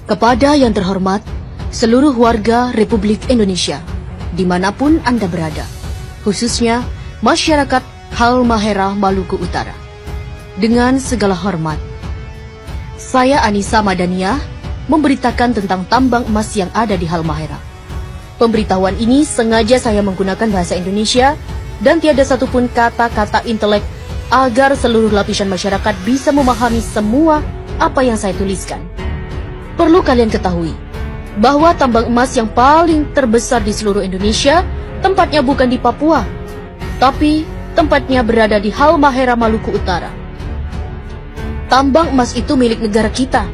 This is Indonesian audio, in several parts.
Kepada yang terhormat, seluruh warga Republik Indonesia, dimanapun Anda berada, khususnya masyarakat Halmahera Maluku Utara. Dengan segala hormat, saya Anissa Madaniah memberitakan tentang tambang emas yang ada di Halmahera. Pemberitahuan ini sengaja saya menggunakan bahasa Indonesia dan tiada satupun kata-kata intelek agar seluruh lapisan masyarakat bisa memahami semua apa yang saya tuliskan. Perlu kalian ketahui bahwa tambang emas yang paling terbesar di seluruh Indonesia tempatnya bukan di Papua, tapi tempatnya berada di Halmahera Maluku Utara. Tambang emas itu milik negara kita.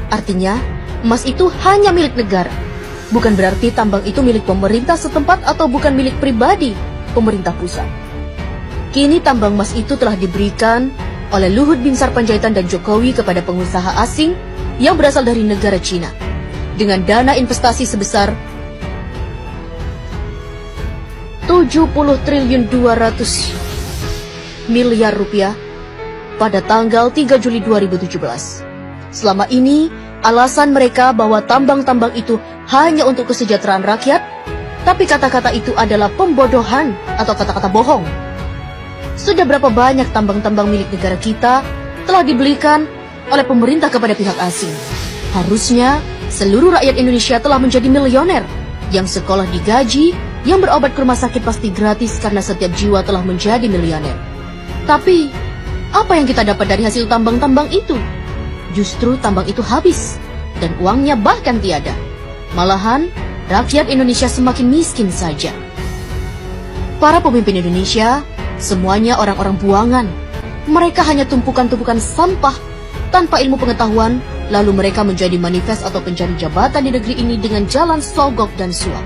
Artinya, emas itu hanya milik negara. Bukan berarti tambang itu milik pemerintah setempat atau bukan milik pribadi pemerintah pusat. Kini tambang emas itu telah diberikan oleh Luhut Binsar Panjaitan dan Jokowi kepada pengusaha asing yang berasal dari negara Cina dengan dana investasi sebesar 70 triliun 200 miliar rupiah pada tanggal 3 Juli 2017. Selama ini, alasan mereka bahwa tambang-tambang itu hanya untuk kesejahteraan rakyat, tapi kata-kata itu adalah pembodohan atau kata-kata bohong. Sudah berapa banyak tambang-tambang milik negara kita telah dibelikan oleh pemerintah kepada pihak asing. Harusnya seluruh rakyat Indonesia telah menjadi milioner, yang sekolah digaji, yang berobat ke rumah sakit pasti gratis karena setiap jiwa telah menjadi miliuner. Tapi, apa yang kita dapat dari hasil tambang-tambang itu? Justru tambang itu habis, dan uangnya bahkan tiada. Malahan, rakyat Indonesia semakin miskin saja. Para pemimpin Indonesia, semuanya orang-orang buangan. Mereka hanya tumpukan-tumpukan sampah tanpa ilmu pengetahuan, lalu mereka menjadi manifest atau pencari jabatan di negeri ini dengan jalan sogok dan suap.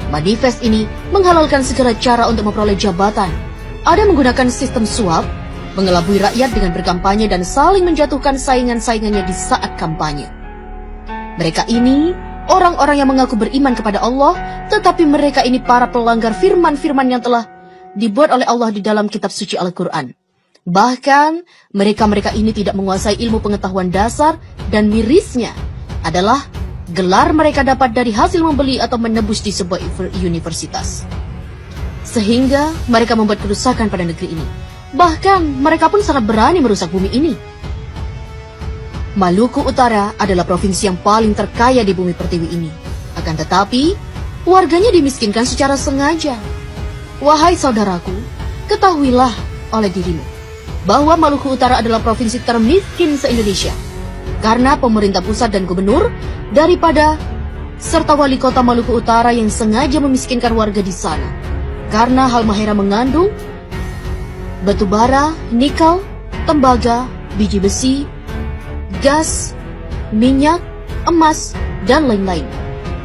Manifest ini menghalalkan segala cara untuk memperoleh jabatan. Ada menggunakan sistem suap, mengelabui rakyat dengan berkampanye dan saling menjatuhkan saingan-saingannya di saat kampanye. Mereka ini orang-orang yang mengaku beriman kepada Allah, tetapi mereka ini para pelanggar firman-firman yang telah dibuat oleh Allah di dalam kitab suci Al-Quran. Bahkan, mereka-mereka ini tidak menguasai ilmu pengetahuan dasar dan mirisnya adalah gelar mereka dapat dari hasil membeli atau menebus di sebuah universitas. Sehingga mereka membuat kerusakan pada negeri ini. Bahkan, mereka pun sangat berani merusak bumi ini. Maluku Utara adalah provinsi yang paling terkaya di bumi pertiwi ini. Akan tetapi, warganya dimiskinkan secara sengaja. Wahai saudaraku, ketahuilah oleh dirimu bahwa Maluku Utara adalah provinsi termiskin se-Indonesia. Karena pemerintah pusat dan gubernur daripada serta wali kota Maluku Utara yang sengaja memiskinkan warga di sana. Karena Halmahera mengandung batu bara, nikel, tembaga, biji besi, gas, minyak, emas, dan lain-lain.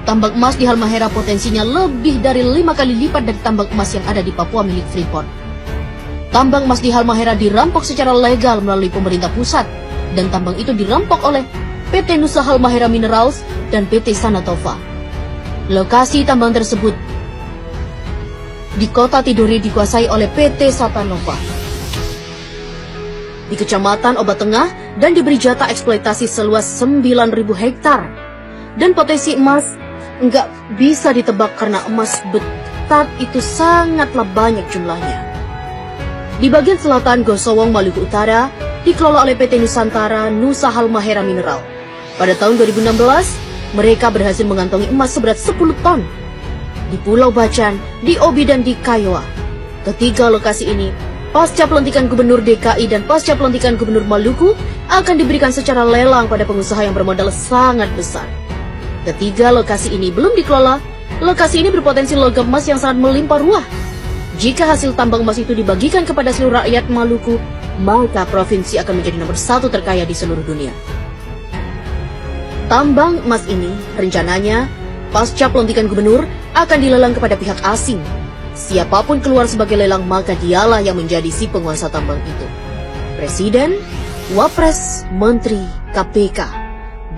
Tambang emas di Halmahera potensinya lebih dari 5 kali lipat dari tambang emas yang ada di Papua milik Freeport. Tambang emas di Halmahera dirampok secara legal melalui pemerintah pusat, dan tambang itu dirampok oleh PT Nusa Halmahera Minerals dan PT Sanatova. Lokasi tambang tersebut di kota Tidore dikuasai oleh PT Satanova di Kecamatan Obat Tengah dan diberi jatah eksploitasi seluas 9.000 hektar. Dan potensi emas nggak bisa ditebak karena emas betat itu sangatlah banyak jumlahnya. Di bagian selatan Gosowong, Maluku Utara, dikelola oleh PT Nusantara Nusa Halmahera Mineral. Pada tahun 2016, mereka berhasil mengantongi emas seberat 10 ton. Di Pulau Bacan, di Obi dan di Kiowa. Ketiga lokasi ini, pasca pelantikan Gubernur DKI dan pasca pelantikan Gubernur Maluku, akan diberikan secara lelang pada pengusaha yang bermodal sangat besar. Ketiga lokasi ini belum dikelola, lokasi ini berpotensi logam emas yang sangat melimpah ruah. Jika hasil tambang emas itu dibagikan kepada seluruh rakyat Maluku, maka provinsi akan menjadi nomor 1 terkaya di seluruh dunia. Tambang emas ini rencananya pasca pelantikan gubernur akan dilelang kepada pihak asing. Siapapun keluar sebagai lelang maka dialah yang menjadi si penguasa tambang itu. Presiden, Wapres, Menteri, KPK,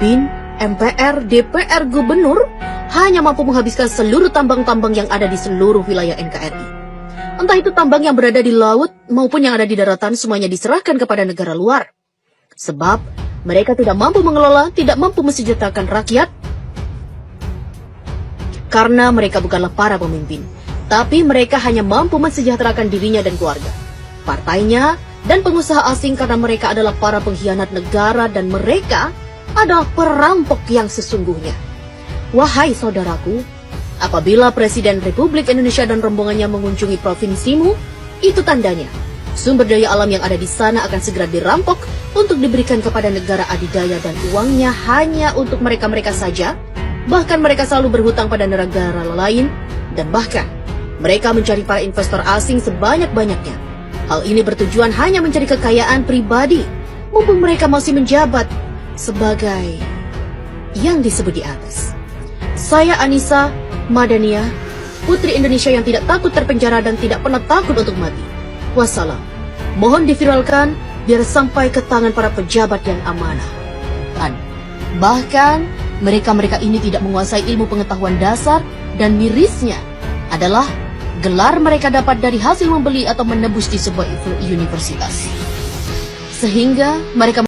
BIN, MPR, DPR, Gubernur hanya mampu menghabiskan seluruh tambang-tambang yang ada di seluruh wilayah NKRI. Entah itu tambang yang berada di laut maupun yang ada di daratan, semuanya diserahkan kepada negara luar. Sebab Mereka tidak mampu mengelola, tidak mampu mensejahterakan rakyat, karena mereka bukanlah para pemimpin, tapi mereka hanya mampu mensejahterakan dirinya dan keluarga, partainya, dan pengusaha asing karena mereka adalah para pengkhianat negara dan mereka adalah perampok yang sesungguhnya. Wahai saudaraku, apabila Presiden Republik Indonesia dan rombongannya mengunjungi provinsimu, itu tandanya sumber daya alam yang ada di sana akan segera dirampok untuk diberikan kepada negara adidaya dan uangnya hanya untuk mereka-mereka saja. Bahkan mereka selalu berhutang pada negara lain dan bahkan mereka mencari para investor asing sebanyak-banyaknya. Hal ini bertujuan hanya mencari kekayaan pribadi mumpung mereka masih menjabat sebagai yang disebut di atas. Saya Anissa Madania, putri Indonesia yang tidak takut terpenjara dan tidak pernah takut untuk mati. Wassalam. Mohon diviralkan biar sampai ke tangan para pejabat yang amanah. Dan bahkan mereka-mereka ini tidak menguasai ilmu pengetahuan dasar dan mirisnya adalah gelar mereka dapat dari hasil membeli atau menebus di sebuah universitas. Sehingga mereka